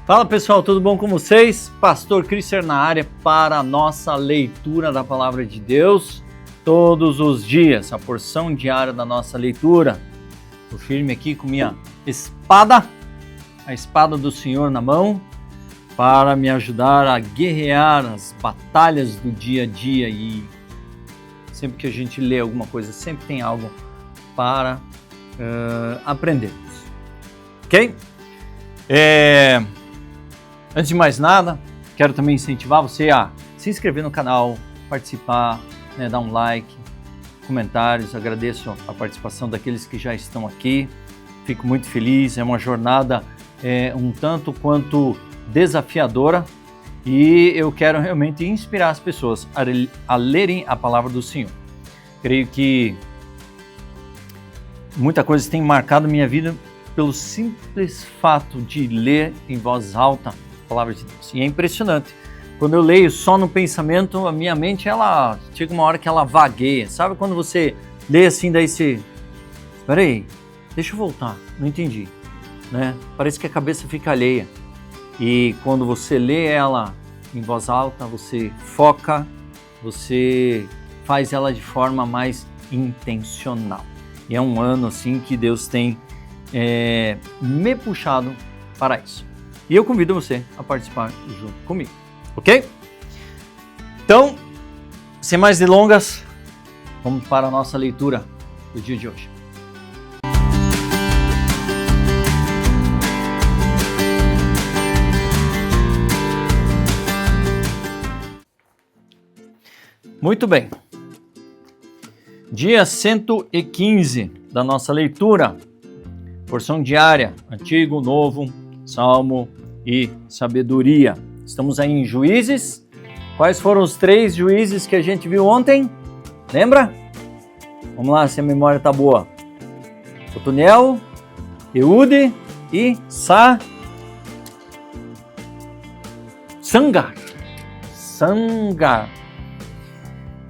Fala pessoal, tudo bom com vocês? Pastor Christian na área para a nossa leitura da Palavra de Deus todos os dias, a porção diária da nossa leitura. Estou firme aqui com minha espada, a espada do Senhor na mão, para me ajudar a guerrear as batalhas do dia a dia, e sempre que a gente lê alguma coisa, sempre tem algo para aprendermos, ok? Antes de mais nada, quero também incentivar você a se inscrever no canal, participar, dar um like, comentários. Agradeço a participação daqueles que já estão aqui. Fico muito feliz, é uma jornada um tanto quanto desafiadora e eu quero realmente inspirar as pessoas a lerem a palavra do Senhor. Creio que muita coisa tem marcado minha vida pelo simples fato de ler em voz alta a palavra de Deus. E é impressionante. Quando eu leio só no pensamento, a minha mente, ela chega uma hora que ela vagueia. Sabe quando você lê assim, daí você... Espera aí, deixa eu voltar, não entendi. Parece que a cabeça fica alheia. E quando você lê ela em voz alta, você foca, você faz ela de forma mais intencional. E é um ano assim que Deus tem me puxado para isso. E eu convido você a participar junto comigo, ok? Então, sem mais delongas, vamos para a nossa leitura do dia de hoje. Muito bem. Dia 115 da nossa leitura, porção diária, Antigo, Novo, Salmo e Sabedoria. Estamos aí em Juízes. Quais foram os 3 juízes que a gente viu ontem? Lembra? Vamos lá, se a memória tá boa. Otoniel, Eude e Sangar.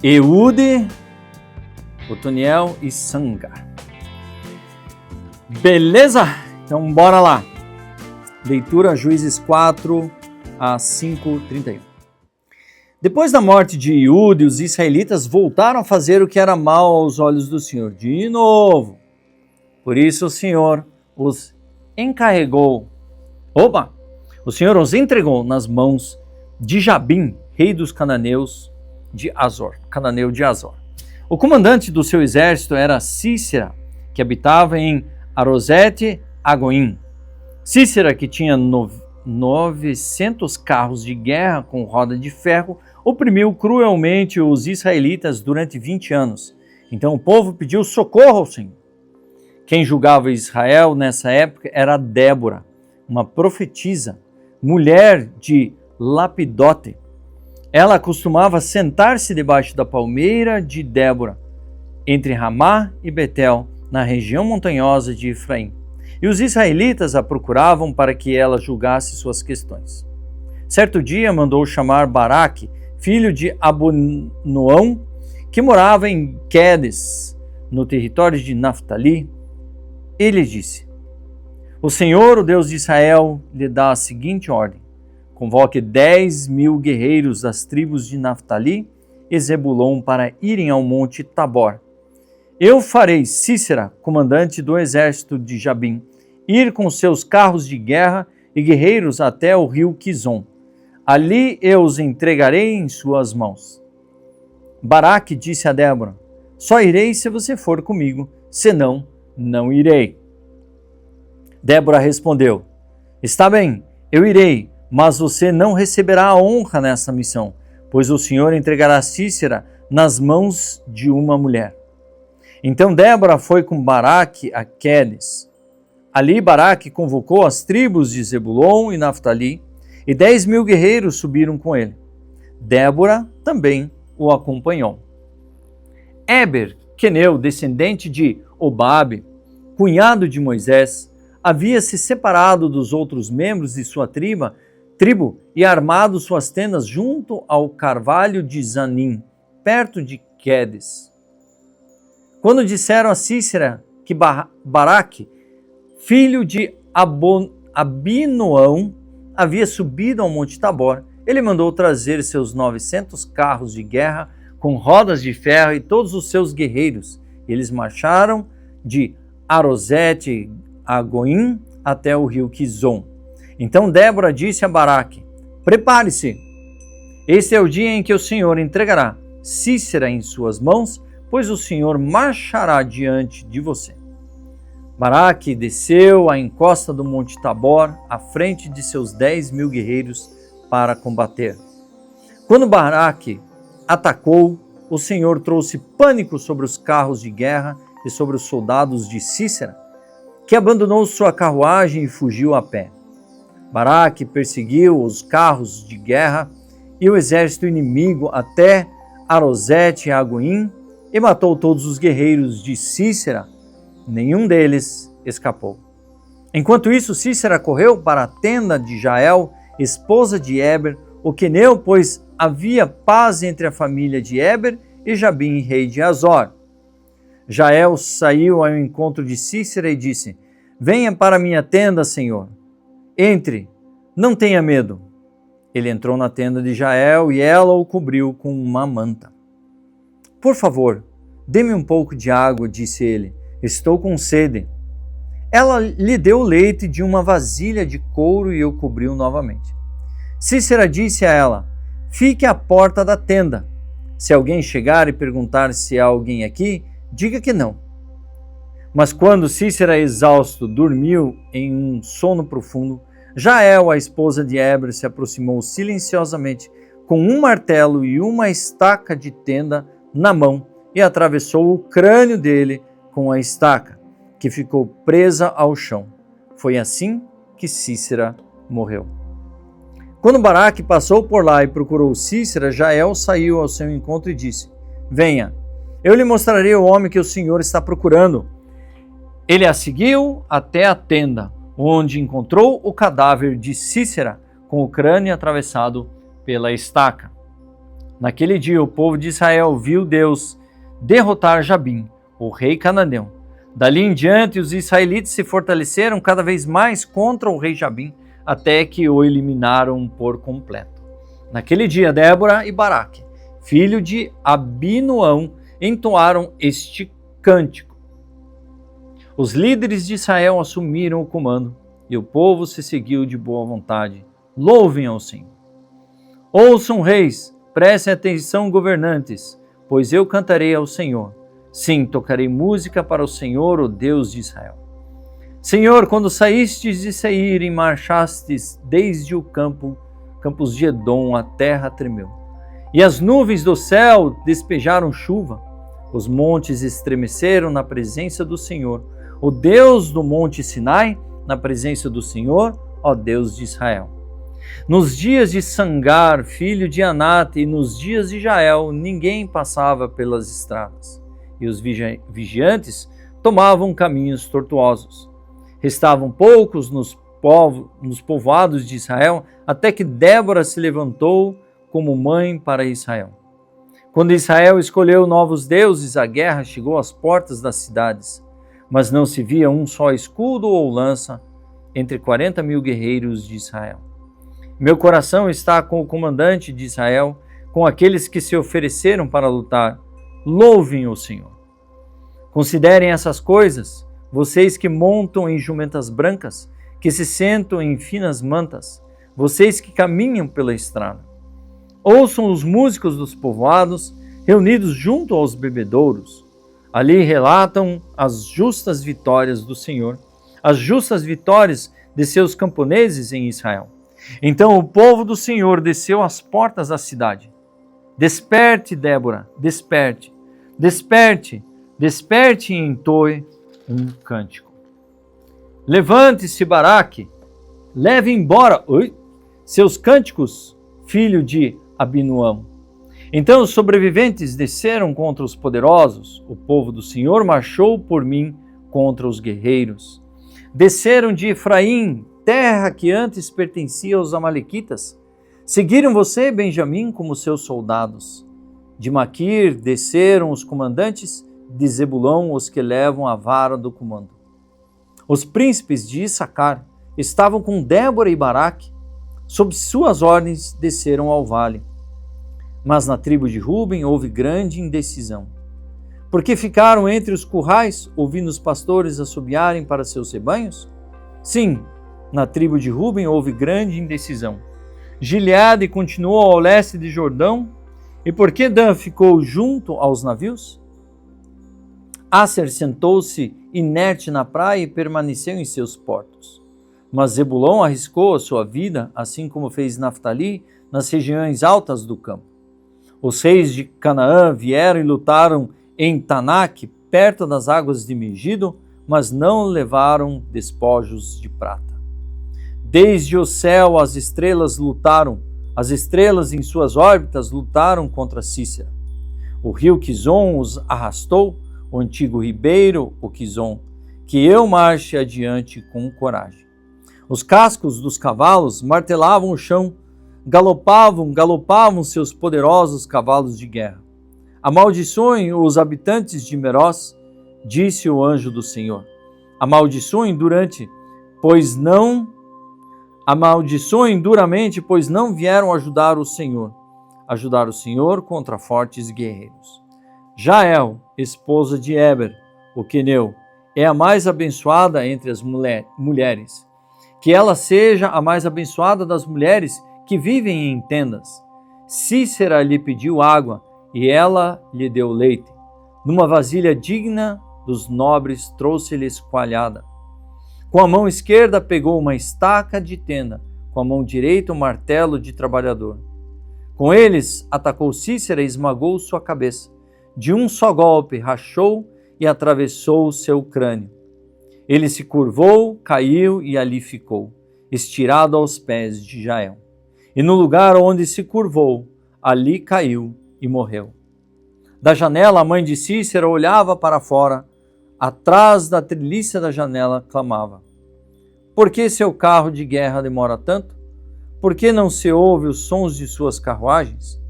Eude, Otoniel e Sangar. Beleza? Então bora lá. Leitura Juízes 4 a 5:31. Depois da morte de Eude, os israelitas voltaram a fazer o que era mal aos olhos do Senhor, de novo. Por isso o Senhor os entregou nas mãos de Jabim, rei dos cananeus de Azor, cananeu de Azor. O comandante do seu exército era Sísera, que habitava em Arosete-Agoim. Sísera, que tinha 900 carros de guerra com roda de ferro, oprimiu cruelmente os israelitas durante 20 anos. Então o povo pediu socorro ao Senhor. Quem julgava Israel nessa época era Débora, uma profetisa, mulher de Lapidote. Ela costumava sentar-se debaixo da palmeira de Débora, entre Ramá e Betel, na região montanhosa de Efraim. E os israelitas a procuravam para que ela julgasse suas questões. Certo dia mandou chamar Baraque, filho de Abinoão, que morava em Quedes, no território de Naftali. Ele disse: O Senhor, o Deus de Israel, lhe dá a seguinte ordem: convoque 10.000 guerreiros das tribos de Naftali e Zebulon para irem ao monte Tabor. Eu farei Sísera, comandante do exército de Jabim, ir com seus carros de guerra e guerreiros até o rio Quizon. Ali eu os entregarei em suas mãos. Baraque disse a Débora: só irei se você for comigo, senão não irei. Débora respondeu: está bem, eu irei, mas você não receberá a honra nessa missão, pois o Senhor entregará Sísera nas mãos de uma mulher. Então Débora foi com Baraque a Quedes. Ali Baraque convocou as tribos de Zebulon e Naftali, e 10.000 guerreiros subiram com ele. Débora também o acompanhou. Éber, queneu, descendente de Obabe, cunhado de Moisés, havia se separado dos outros membros de sua tribo e armado suas tendas junto ao carvalho de Zanim, perto de Quedes. Quando disseram a Sísera que Baraque, filho de Abinoão, havia subido ao Monte Tabor, ele mandou trazer seus 900 carros de guerra com rodas de ferro e todos os seus guerreiros. Eles marcharam de Arosete a Goim até o rio Quizon. Então Débora disse a Baraque: prepare-se, este é o dia em que o Senhor entregará Sísera em suas mãos, pois o Senhor marchará diante de você. Baraque desceu à encosta do Monte Tabor, à frente de seus 10.000 guerreiros, para combater. Quando Baraque atacou, o Senhor trouxe pânico sobre os carros de guerra e sobre os soldados de Sísera, que abandonou sua carruagem e fugiu a pé. Baraque perseguiu os carros de guerra e o exército inimigo até Arosete e Agoim e matou todos os guerreiros de Sísera. Nenhum deles escapou. Enquanto isso, Sísera correu para a tenda de Jael, esposa de Heber, o queneu, pois havia paz entre a família de Heber e Jabim, rei de Azor. Jael saiu ao encontro de Sísera e disse: venha para minha tenda, Senhor. Entre, não tenha medo. Ele entrou na tenda de Jael e ela o cobriu com uma manta. Por favor, dê-me um pouco de água, disse ele. Estou com sede. Ela lhe deu leite de uma vasilha de couro e o cobriu novamente. Sísera disse a ela: fique à porta da tenda. Se alguém chegar e perguntar se há alguém aqui, diga que não. Mas quando Sísera, exausto, dormiu em um sono profundo, Jael, a esposa de Heber, se aproximou silenciosamente com um martelo e uma estaca de tenda na mão e atravessou o crânio dele com a estaca, que ficou presa ao chão. Foi assim que Sísera morreu. Quando Baraque passou por lá e procurou Sísera, Jael saiu ao seu encontro e disse: venha, eu lhe mostrarei o homem que o Senhor está procurando. Ele a seguiu até a tenda, onde encontrou o cadáver de Sísera, com o crânio atravessado pela estaca. Naquele dia, o povo de Israel viu Deus derrotar Jabim, o rei cananeu. Dali em diante, os israelitas se fortaleceram cada vez mais contra o rei Jabim, até que o eliminaram por completo. Naquele dia, Débora e Baraque, filho de Abinoão, entoaram este cântico. Os líderes de Israel assumiram o comando e o povo se seguiu de boa vontade. Louvem ao Senhor. Ouçam, reis, prestem atenção, governantes, pois eu cantarei ao Senhor. Sim, tocarei música para o Senhor, o Deus de Israel. Senhor, quando saístes de Seir e marchastes desde o campos de Edom, a terra tremeu. E as nuvens do céu despejaram chuva. Os montes estremeceram na presença do Senhor, o Deus do monte Sinai, na presença do Senhor, ó Deus de Israel. Nos dias de Sangar, filho de Anate, e nos dias de Jael, ninguém passava pelas estradas, e os vigiantes tomavam caminhos tortuosos. Restavam poucos nos povoados de Israel, até que Débora se levantou como mãe para Israel. Quando Israel escolheu novos deuses, a guerra chegou às portas das cidades, mas não se via um só escudo ou lança entre 40.000 guerreiros de Israel. Meu coração está com o comandante de Israel, com aqueles que se ofereceram para lutar. Louvem o Senhor. Considerem essas coisas, vocês que montam em jumentas brancas, que se sentam em finas mantas, vocês que caminham pela estrada. Ouçam os músicos dos povoados, reunidos junto aos bebedouros. Ali relatam as justas vitórias do Senhor, as justas vitórias de seus camponeses em Israel. Então o povo do Senhor desceu às portas da cidade. Desperte, Débora, desperte, desperte, desperte e entoe um cântico. Levante-se, Baraque, leve embora seus cânticos, filho de Abinoão. Então os sobreviventes desceram contra os poderosos, o povo do Senhor marchou por mim contra os guerreiros. Desceram de Efraim, terra que antes pertencia aos amalequitas. Seguiram você, Benjamim, como seus soldados. De Maquir desceram os comandantes, de Zebulão os que levam a vara do comando. Os príncipes de Issacar estavam com Débora e Baraque. sob suas ordens desceram ao vale. Mas na tribo de Ruben houve grande indecisão, porque ficaram entre os currais, ouvindo os pastores assobiarem para seus rebanhos? Sim, na tribo de Ruben houve grande indecisão. Gileade continuou ao leste de Jordão, e por que Dan ficou junto aos navios? Asser sentou-se inerte na praia e permaneceu em seus portos. Mas Zebulon arriscou a sua vida, assim como fez Naftali nas regiões altas do campo. Os reis de Canaã vieram e lutaram em Tanak, perto das águas de Megido, mas não levaram despojos de prata. Desde o céu as estrelas lutaram, as estrelas em suas órbitas lutaram contra Cícera. O rio Quizon os arrastou, o antigo ribeiro, o Quizon, que eu marche adiante com coragem. Os cascos dos cavalos martelavam o chão, galopavam seus poderosos cavalos de guerra. Amaldiçoem os habitantes de Meroz, disse o anjo do Senhor. Amaldiçoem duramente, pois não vieram ajudar o Senhor contra fortes guerreiros. Jael, esposa de Eber, o queneu, é a mais abençoada entre as mulheres. Que ela seja a mais abençoada das mulheres que vivem em tendas. Cícera lhe pediu água, e ela lhe deu leite. Numa vasilha digna dos nobres trouxe-lhes coalhada. Com a mão esquerda pegou uma estaca de tenda, com a mão direita um martelo de trabalhador. Com eles atacou Cícera e esmagou sua cabeça. De um só golpe rachou e atravessou seu crânio. Ele se curvou, caiu e ali ficou, estirado aos pés de Jael. E no lugar onde se curvou, ali caiu e morreu. Da janela, a mãe de Cícera olhava para fora. Atrás da treliça da janela, clamava: por que seu carro de guerra demora tanto? Por que não se ouve os sons de suas carruagens?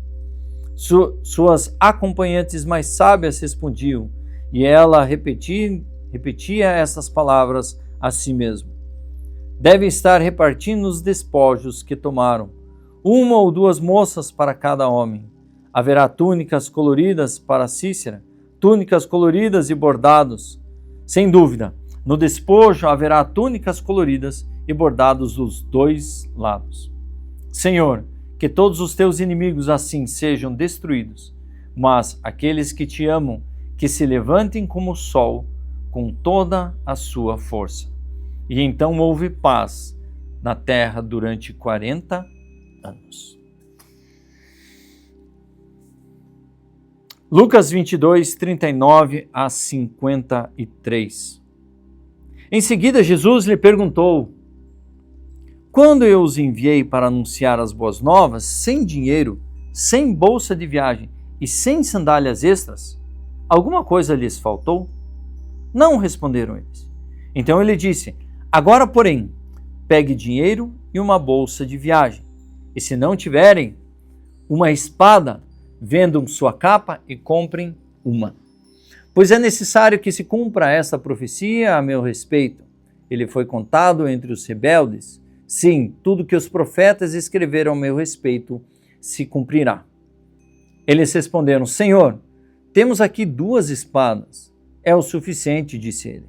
Suas acompanhantes mais sábias respondiam, e ela repetia essas palavras a si mesma. Devem estar repartindo os despojos que tomaram, uma ou duas moças para cada homem. Haverá túnicas coloridas para Cícera, túnicas coloridas e bordados. Sem dúvida, no despojo haverá túnicas coloridas e bordados dos dois lados. Senhor, que todos os teus inimigos assim sejam destruídos, mas aqueles que te amam, que se levantem como o sol com toda a sua força. E então houve paz na terra durante 40 anos. Lucas 22, 39 a 53. Em seguida, Jesus lhe perguntou: quando eu os enviei para anunciar as boas novas, sem dinheiro, sem bolsa de viagem e sem sandálias extras, alguma coisa lhes faltou? Não, responderam eles. Então ele disse: agora, porém, pegue dinheiro e uma bolsa de viagem, e se não tiverem uma espada, vendam sua capa e comprem uma. Pois é necessário que se cumpra esta profecia a meu respeito. Ele foi contado entre os rebeldes. Sim, tudo que os profetas escreveram a meu respeito se cumprirá. Eles responderam: Senhor, temos aqui 2 espadas. É o suficiente, disse ele.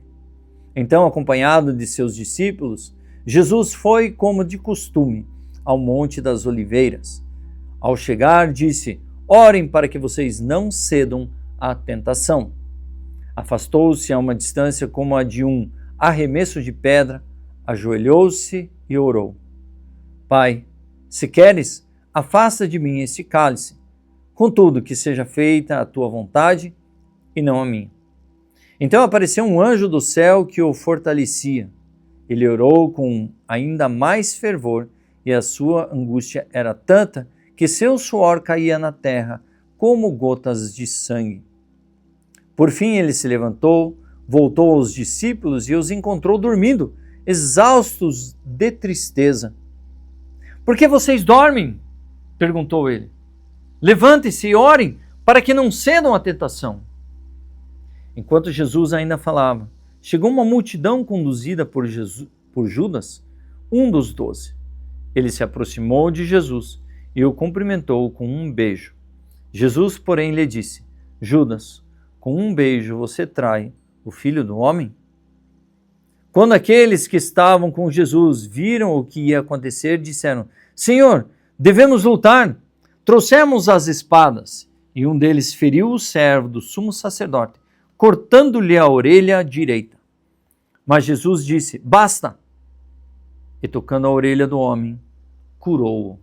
Então, acompanhado de seus discípulos, Jesus foi, como de costume, ao Monte das Oliveiras. Ao chegar, disse: orem para que vocês não cedam à tentação. Afastou-se a uma distância como a de um arremesso de pedra, ajoelhou-se e orou: Pai, se queres, afasta de mim esse cálice. Contudo, que seja feita a tua vontade e não a minha. Então apareceu um anjo do céu que o fortalecia. Ele orou com ainda mais fervor e a sua angústia era tanta que seu suor caía na terra como gotas de sangue. Por fim ele se levantou, voltou aos discípulos e os encontrou dormindo, exaustos de tristeza. Por que vocês dormem? Perguntou ele. Levantem-se e orem para que não cedam à tentação. Enquanto Jesus ainda falava, chegou uma multidão conduzida por Judas, um dos 12. Ele se aproximou de Jesus e o cumprimentou com um beijo. Jesus, porém, lhe disse: Judas, com um beijo você trai o Filho do Homem? Quando aqueles que estavam com Jesus viram o que ia acontecer, disseram: Senhor, devemos lutar. Trouxemos as espadas. E um deles feriu o servo do sumo sacerdote, cortando-lhe a orelha direita. Mas Jesus disse: Basta! E tocando a orelha do homem, curou-o.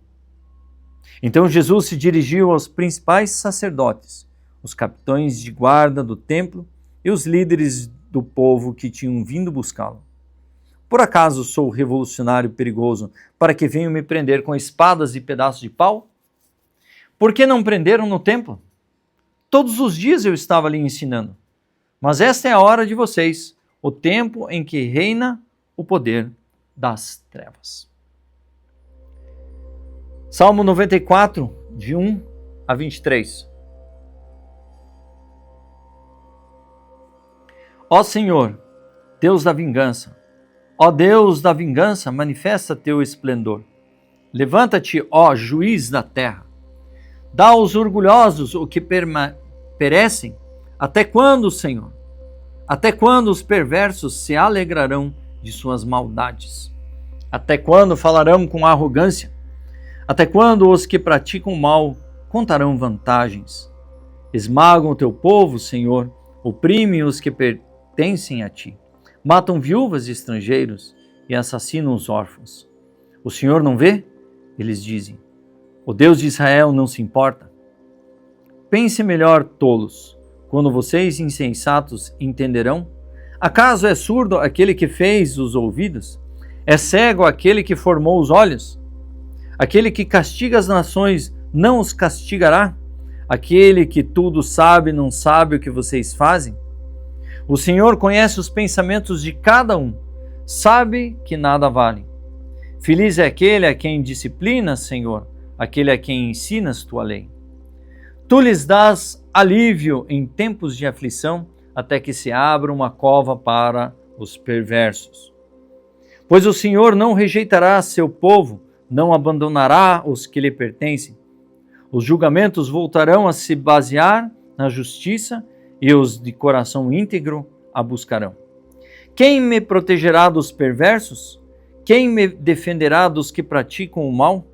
Então Jesus se dirigiu aos principais sacerdotes, os capitães de guarda do templo e os líderes do povo que tinham vindo buscá-lo. Por acaso sou revolucionário perigoso para que venham me prender com espadas e pedaços de pau? Por que não prenderam no templo? Todos os dias eu estava ali ensinando. Mas esta é a hora de vocês, o tempo em que reina o poder das trevas. Salmo 94, de 1 a 23. Ó Senhor, Deus da vingança, ó Deus da vingança, manifesta teu esplendor. Levanta-te, ó juiz da terra. Dá aos orgulhosos o que perecem. Até quando, Senhor? Até quando os perversos se alegrarão de suas maldades? Até quando falarão com arrogância? Até quando os que praticam mal contarão vantagens? Esmagam o teu povo, Senhor, oprimem os que pertencem a ti. Matam viúvas e estrangeiros e assassinam os órfãos. O Senhor não vê? Eles dizem. O Deus de Israel não se importa? Pense melhor, tolos, quando vocês insensatos entenderão? Acaso é surdo aquele que fez os ouvidos? É cego aquele que formou os olhos? Aquele que castiga as nações não os castigará? Aquele que tudo sabe não sabe o que vocês fazem? O Senhor conhece os pensamentos de cada um, sabe que nada valem. Feliz é aquele a quem disciplinas, Senhor, aquele a quem ensinas tua lei. Tu lhes dás alívio em tempos de aflição, até que se abra uma cova para os perversos. Pois o Senhor não rejeitará seu povo, não abandonará os que lhe pertencem. Os julgamentos voltarão a se basear na justiça e os de coração íntegro a buscarão. Quem me protegerá dos perversos? Quem me defenderá dos que praticam o mal?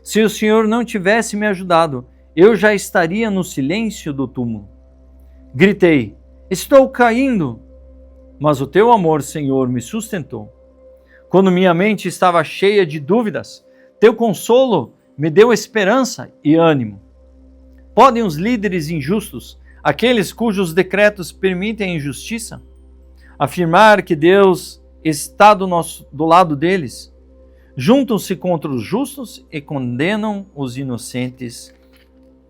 Se o Senhor não tivesse me ajudado, eu já estaria no silêncio do túmulo. Gritei: estou caindo! Mas o teu amor, Senhor, me sustentou. Quando minha mente estava cheia de dúvidas, teu consolo me deu esperança e ânimo. Podem os líderes injustos, aqueles cujos decretos permitem a injustiça, afirmar que Deus está do lado deles? Juntam-se contra os justos e condenam os inocentes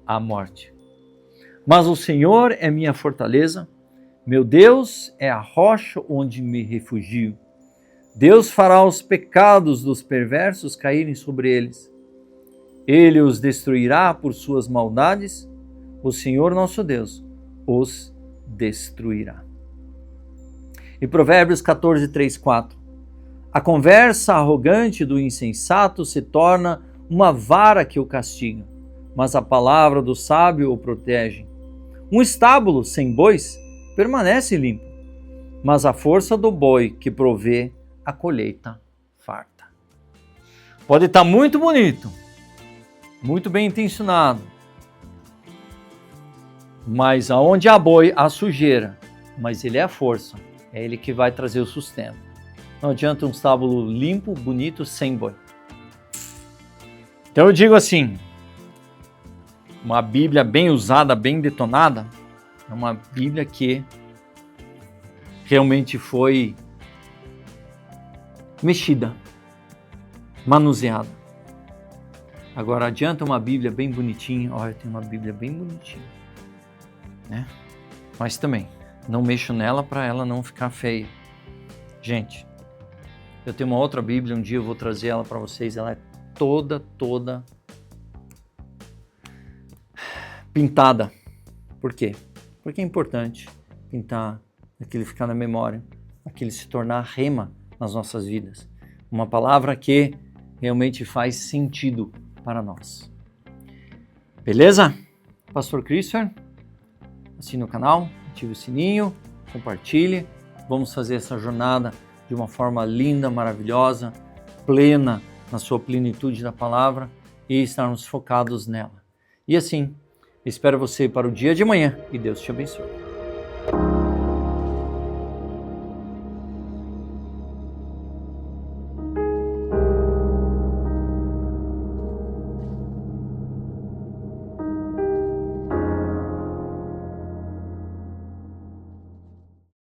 à morte. Mas o Senhor é minha fortaleza, meu Deus é a rocha onde me refugio. Deus fará os pecados dos perversos caírem sobre eles. Ele os destruirá por suas maldades, o Senhor nosso Deus os destruirá. E Provérbios 14, 3, 4. A conversa arrogante do insensato se torna uma vara que o castiga, mas a palavra do sábio o protege. Um estábulo sem bois permanece limpo, mas a força do boi que provê a colheita farta. Pode estar muito bonito, muito bem intencionado, mas aonde há boi, há sujeira, mas ele é a força, é ele que vai trazer o sustento. Não adianta um estábulo limpo, bonito, sem boi. Então eu digo assim, uma Bíblia bem usada, bem detonada, é uma Bíblia que realmente foi mexida, manuseada. Agora adianta uma Bíblia bem bonitinha, olha, tem uma Bíblia bem bonitinha, né? Mas também, não mexo nela para ela não ficar feia. Gente, eu tenho uma outra Bíblia, um dia eu vou trazer ela para vocês, ela é toda pintada. Por quê? Porque é importante pintar, aquele ficar na memória, aquele se tornar rema nas nossas vidas. Uma palavra que realmente faz sentido para nós. Beleza? Pastor Christopher, assine o canal, ative o sininho, compartilhe. Vamos fazer essa jornada de uma forma linda, maravilhosa, plena na sua plenitude da palavra e estarmos focados nela. E assim, espero você para o dia de amanhã e Deus te abençoe.